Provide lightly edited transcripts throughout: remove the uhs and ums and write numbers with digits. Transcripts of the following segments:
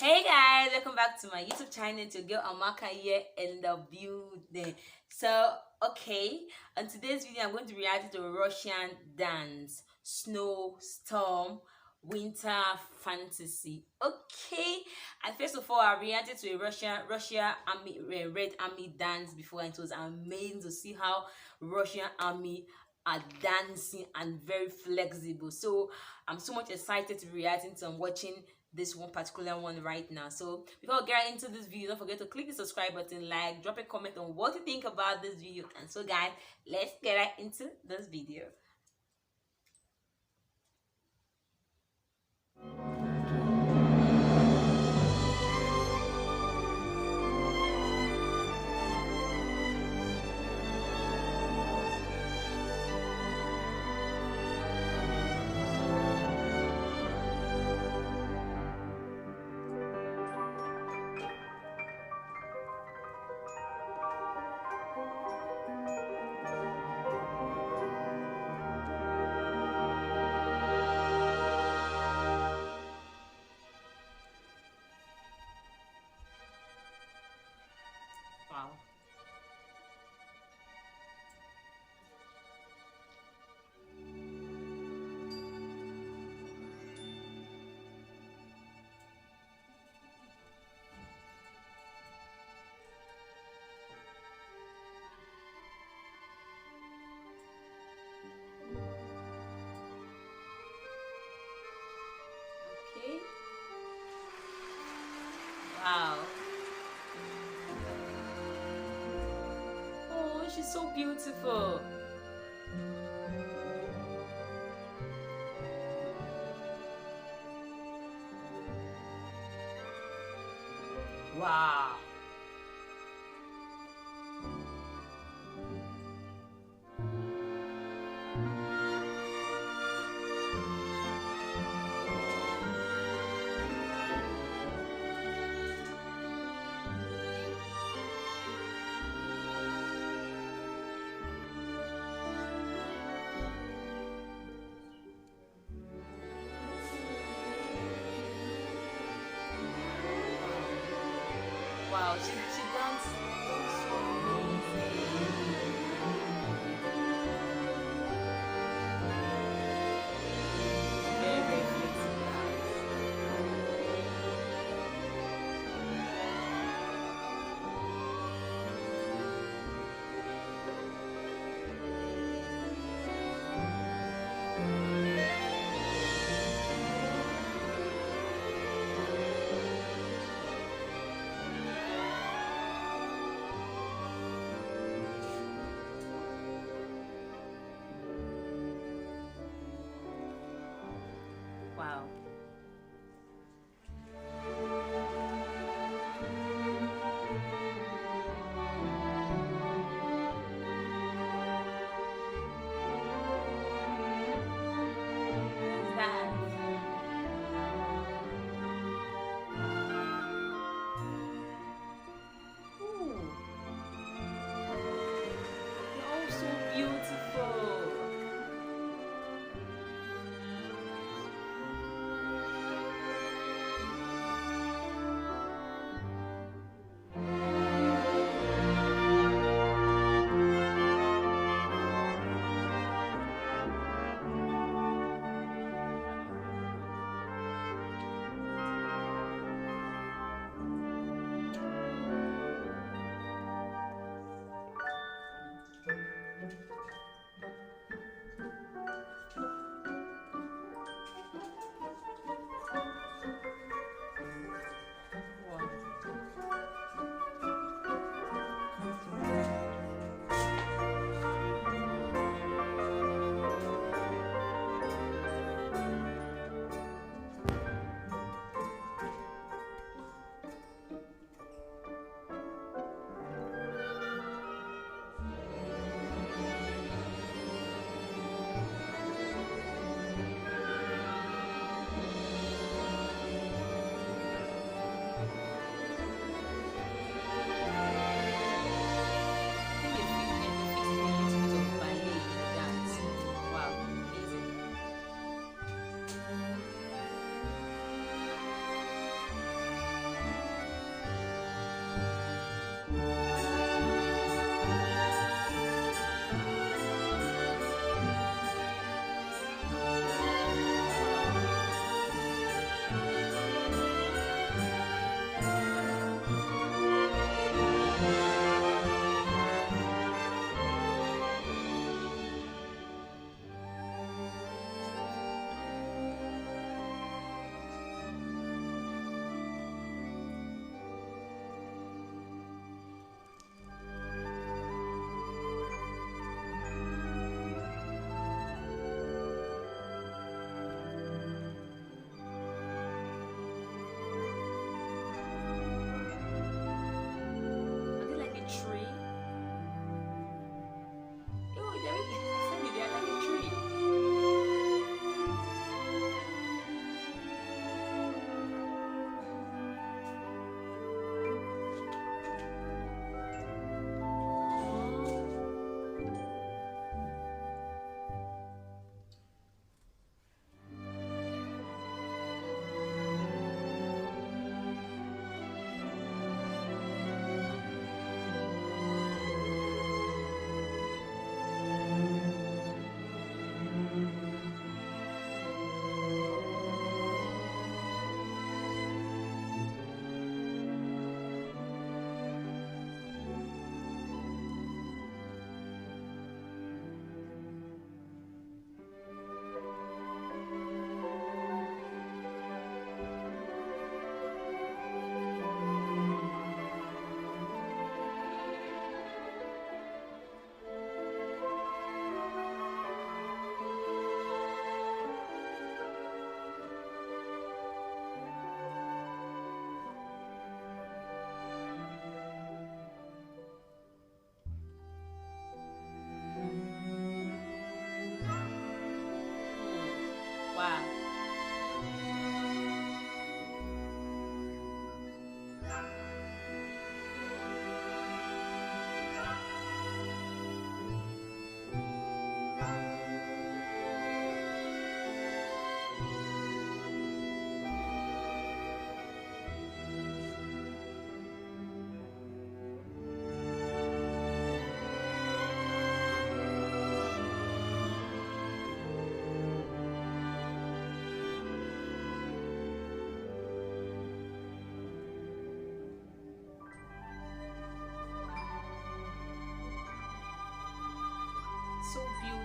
Hey guys, welcome back to my YouTube channel. To girl Amaka here in the building. So, okay, on today's video, I'm going to react to Russian dance, snow, storm, winter fantasy. Okay, and first of all, I reacted to a Russia army Red Army dance before, and it was amazing to see how Russian army are dancing and very flexible. So I'm so much excited to be reacting to and watching this one particular one right now. So before we get into this video, don't forget to click the subscribe button, like, drop a comment on what you think about this video. And so guys, let's get right into this video. Wow. Okay. Wow. Oh, she's so beautiful. Wow. Wow, she danced so amazing. Very, very flexible.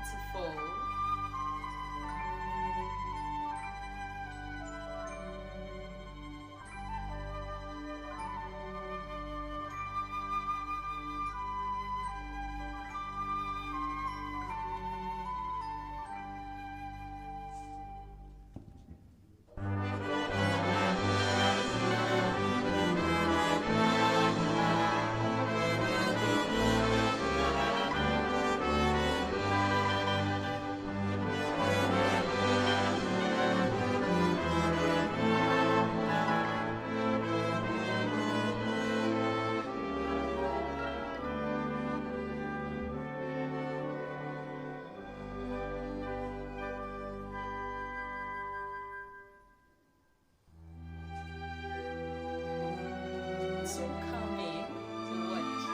beautiful. So calming to watch.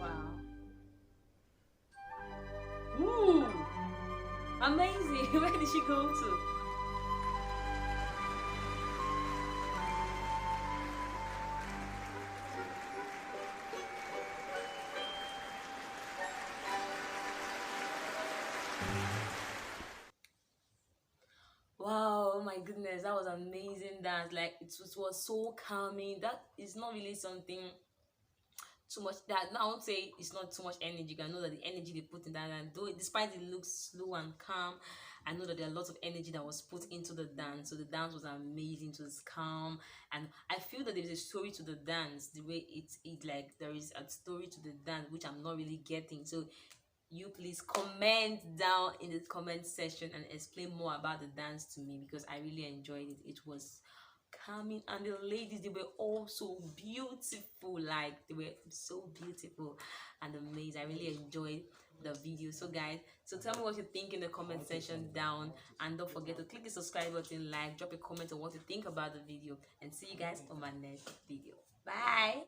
Wow. Ooh, amazing. Where did she go to? Wow, oh my goodness, that was amazing dance. Like it was so calming. That is not really something too much. That no, I won't say it's not too much energy. I know that the energy they put in that, and though despite it looks slow and calm, I know that there are lots of energy that was put into the dance. So the dance was amazing. It was calm, and I feel that there is a story to the dance. The way it like there is a story to the dance which I'm not really getting. So you please comment down in the comment section and explain more about the dance to me, because I really enjoyed it. It was calming, and the ladies, they were all so beautiful. Like they were so beautiful and amazing. I really enjoyed the video. So guys, so tell me what you think in the comment section down, and don't forget to click the subscribe button, like, drop a comment on what you think about the video, and see you guys on my next video. Bye.